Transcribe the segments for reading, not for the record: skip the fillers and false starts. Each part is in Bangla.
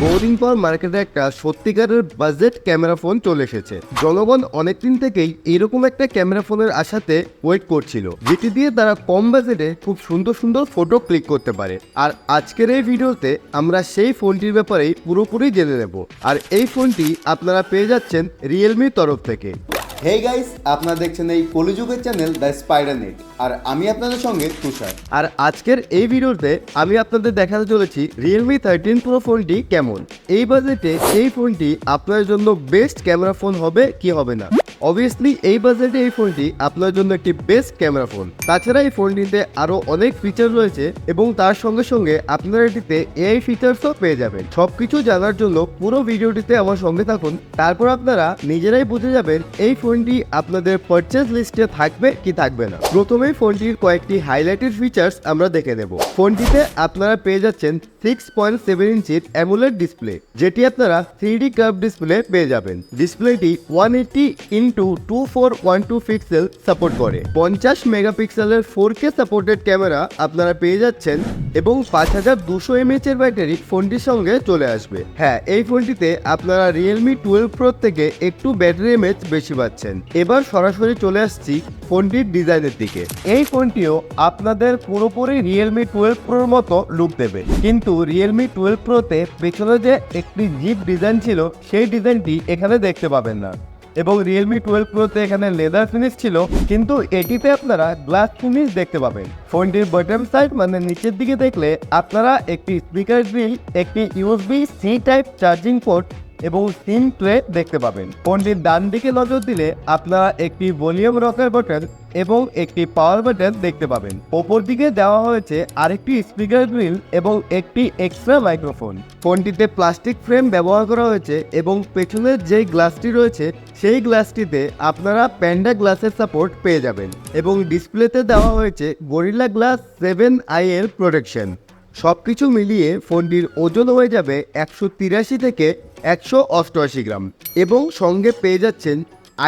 বহুদিন পর মার্কেটে একটা সত্যিকারের বাজেট ক্যামেরা ফোন চলে এসেছে। জনগণ অনেকদিন থেকেই এরকম একটা ক্যামেরা ফোনের আশাতে ওয়েট করছিল, যেটি দিয়ে তারা কম বাজেটে খুব সুন্দর সুন্দর ফটো ক্লিক করতে পারে। আর আজকের এই ভিডিওতে আমরা সেই ফোনটির ব্যাপারেই পুরোপুরি জেনে নেব। আর এই ফোনটি আপনারা পেয়ে যাচ্ছেন রিয়েলমির তরফ থেকে। হেই গাইস, আপনারা দেখছেন এই কলিযুগের চ্যানেল দ্য স্পাইডার নেট, আর আমি আপনাদের সঙ্গে তুষার। আর আজকের এই ভিডিওতে আমি আপনাদের দেখাতে চলেছি রিয়েলমি 13 প্রো ফোনটি কেমন। এই বাজেটে এই ফোনটি আপনার জন্য বেস্ট ক্যামেরা ফোন হবে কি হবে না। অবভিয়াসলি এই বাজেটে এই ফোনটি আপনার জন্য একটি বেস্ট ক্যামেরা ফোন। তাছাড়া এই ফোনটিতে আরও অনেক ফিচার রয়েছে এবং তার সঙ্গে সঙ্গে আপনারা এটিতে এআই ফিচার্সও পেয়ে যাবেন। সবকিছু জানার জন্য পুরো ভিডিওটিতে আমার সঙ্গে থাকুন, তারপর আপনারা নিজেরাই বুঝে যাবেন এই ফোনটি আপনাদের পারচেজ লিস্টে থাকবে কি থাকবে না। প্রথমেই ফোনটির কয়েকটি হাইলাইটেড ফিচার্স আমরা দেখে নেব। ফোনটিতে আপনারা পেয়ে যাচ্ছেন 6.7 ইঞ্চির অ্যামোলেড ডিসপ্লে, যেটি আপনারা 3D কার্ভ ডিসপ্লে পেয়ে যাবেন। ডিসপ্লেটি 180x2412 পিক্সেল সাপোর্ট করে। 50 মেগাপিক্সেলের 4K সাপোর্টেড ক্যামেরা আপনারা পেয়ে যাচ্ছেন এবং 5200 mAh এর ব্যাটারি ফোনটির সঙ্গে চলে আসবে। হ্যাঁ, এই ফোনটিতে আপনারা রিয়েলমি 12 প্রো থেকে একটু ব্যাটারি এমএচ বেশি পাচ্ছেন। এবার সরাসরি চলে আসছি ফোনটির ডিজাইনের দিকে। এই ফোনটিও আপনাদের পুরোপুরি রিয়েলমি 12 প্রোর মতো লুক দেবে, কিন্তু রিয়েলমি 12 প্রোতে পেছনে যে একটি জিপ ডিজাইন ছিল সেই ডিজাইনটি এখানে দেখতে পাবেন না। এবং রিয়েলমি 12 প্রোতে এখানে লেদার ফিনিশ ছিল, কিন্তু এটিতে আপনারা গ্লাস ফিনিশ দেখতে পাবেন। ফোনটির বটম সাইড মানে নিচের দিকে দেখলে আপনারা একটি স্পিকার গ্রিল, একটি USB-C টাইপ চার্জিং পোর্ট এবং সিম ট্রে দেখতে পাবেন। ফোনটির ডান দিকে নজর দিলে আপনারা একটি ভলিউম রকার বাটন এবং একটি পাওয়ার বাটন দেখতে পাবেন। ওপর দিকে দেওয়া হয়েছে আরেকটি স্পিকার গ্রিল এবং একটি এক্সট্রা মাইক্রোফোন। ফোনটিতে প্লাস্টিক ফ্রেম ব্যবহার করা হয়েছে এবং পেছনের যে গ্লাসটি রয়েছে সেই গ্লাসটিতে আপনারা প্যান্ডা গ্লাসের সাপোর্ট পেয়ে যাবেন এবং ডিসপ্লেতে দেওয়া হয়েছে গরিলা গ্লাস 7i এর প্রোটেকশন। সবকিছু মিলিয়ে ফোনটির ওজন হয়ে যাবে 183 থেকে 188 গ্রাম এবং সঙ্গে পেয়ে যাচ্ছেন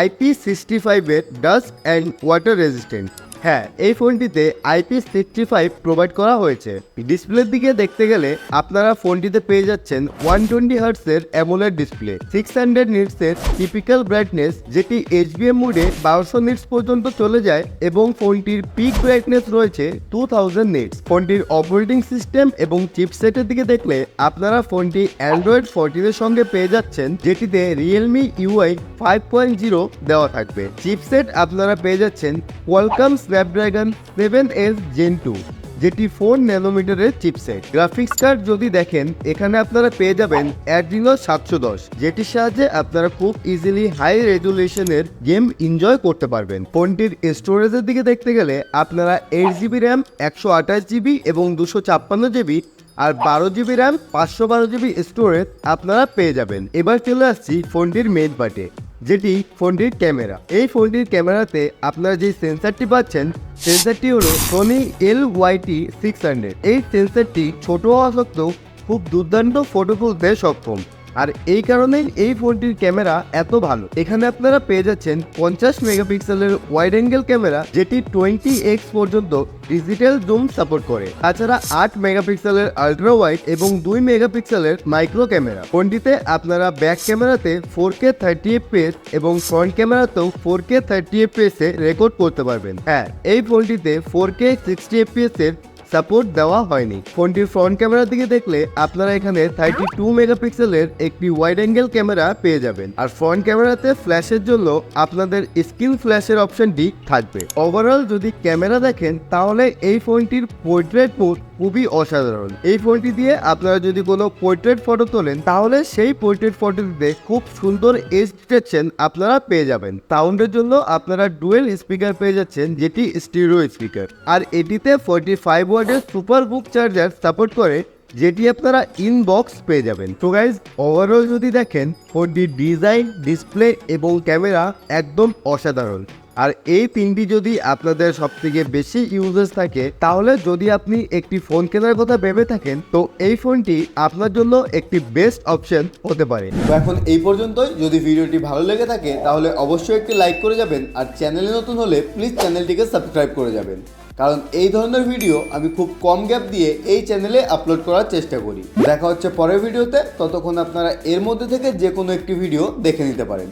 IP65 এর ডাস্ট অ্যান্ড ওয়াটার রেজিস্ট্যান্ট। হ্যাঁ, এই ফোনটিতে IP65 প্রোভাইড করা হয়েছে। ডিসপ্লের দিকে দেখতে গেলে আপনারা ফোনটিতে পেয়ে যাচ্ছেন 120 হার্টসের অ্যামোলেড ডিসপ্লে, 600 নিটসের টিপিক্যাল ব্রাইটনেস, যেটি HBM মোডে 1200 নিটস পর্যন্ত চলে যায় এবং ফোনটির পিক ব্রাইটনেস রয়েছে 2000 নিটস। ফোনটির অপারেটিং সিস্টেম এবং চিপসেটের দিকে দেখলে আপনারা ফোনটি অ্যান্ড্রয়েড 14 এর সঙ্গে পেয়ে যাচ্ছেন, যেটিতে রিয়েলমি UI 5.0 দেওয়া থাকবে। চিপসেট আপনারা পেয়ে যাচ্ছেন কোয়ালকম স্ন্যাপড্রাগন 7S Gen 2, যেটি 4 ন্যানোমিটারের চিপসেট। গ্রাফিক্স কার্ড যদি দেখেন এখানে আপনারা পেয়ে যাবেন Adreno 710, যেটির সাহায্যে আপনারা খুব ইজিলি হাই রেজুলেশনের গেম এনজয় করতে পারবেন। ফোনটির স্টোরেজের দিকে দেখতে গেলে আপনারা 8GB র্যাম, 128GB এবং 256GB আর 12GB র্যাম, 512GB স্টোরেজ আপনারা পেয়ে যাবেন। এবার চলে আসছি ফোনটির মেইন পার্টে, যেটি ফোনটির ক্যামেরা। এই ফোনটির ক্যামেরাতে আপনারা যে সেন্সারটি পাচ্ছেন সেন্সারটি হলো Sony LYT600। এই সেন্সারটি ছোট হওয়া সত্ত্বেও খুব দুর্দান্ত ফটো তুলতে সক্ষম, আর এই কারণেই এই ফোনটির ক্যামেরা এত ভালো। এখানে আপনারা পেয়ে যাচ্ছেন 50 মেগাপিক্সেলের ওয়াইড অ্যাঙ্গেল ক্যামেরা, যেটি 20x পর্যন্ত ডিজিটাল জুম সাপোর্ট করে। তাছাড়া 8 মেগাপিক্সেলের আলট্রা ওয়াইড এবং 2 মেগাপিক্সেলের মাইক্রো ক্যামেরা। ফোনটিতে আপনারা ব্যাক ক্যামেরাতে 4K 30fps এবং ফ্রন্ট ক্যামেরাতেও 4K 30fps এ রেকর্ড করতে পারবেন। হ্যাঁ, এই ফোনটিতে 4K 60fps এর সাপোর্ট দেওয়া হয়নি। ফোনটির ফ্রন্ট ক্যামেরার দিকে দেখলে আপনারা এখানে 32 মেগাপিক্সেলের একটি ওয়াইড অ্যাঙ্গেল ক্যামেরা পেয়ে যাবেন, আর ফ্রন্ট ক্যামেরাতে ফ্ল্যাশের জন্য আপনাদের স্ক্রিন ফ্ল্যাশের অপশনটি থাকবে। ওভারঅল যদি ক্যামেরা দেখেন তাহলে এই ফোনটির পোর্ট্রেট মোড খুবই অসাধারণ। এই ফোনটি দিয়ে আপনারা যদি কোনো পোর্ট্রেট ফটো তোলেন তাহলে সেই পোর্ট্রেট ফটোটিতে খুব সুন্দর এজ ডিটেকশন আপনারা পেয়ে যাবেন। সাউন্ডের জন্য আপনারা ডুয়েল স্পিকার পেয়ে যাচ্ছেন, যেটি স্টিরিও স্পিকার, আর এটিতে 45 ওয়াটের সুপার বুক চার্জার সাপোর্ট করে, যেটি আপনারা ইনবক্স পেয়ে যাবেন। তো গাইজ, ওভারঅল যদি দেখেন ফোনটির ডিজাইন, ডিসপ্লে এবং ক্যামেরা একদম অসাধারণ। আর এই তিনটি যদি আপনাদের সবথেকে বেশি ইউজেস থাকে, তাহলে যদি আপনি একটি ফোন কেনার কথা ভেবে থাকেন তো এই ফোনটি আপনার জন্য একটি বেস্ট অপশন হতে পারে। তো এখন এই পর্যন্তই। যদি ভিডিওটি ভালো লেগে থাকে তাহলে অবশ্যই একটি লাইক করে যাবেন, আর চ্যানেলে নতুন হলে প্লিজ চ্যানেলটিকে সাবস্ক্রাইব করে যাবেন। কারণ এই ধরনের ভিডিও আমি খুব কম গ্যাপ দিয়ে এই চ্যানেলে আপলোড করার চেষ্টা করি। দেখা হচ্ছে পরের ভিডিওতে, ততক্ষণ আপনারা এর মধ্যে থেকে যে কোনো একটি ভিডিও দেখে নিতে পারেন।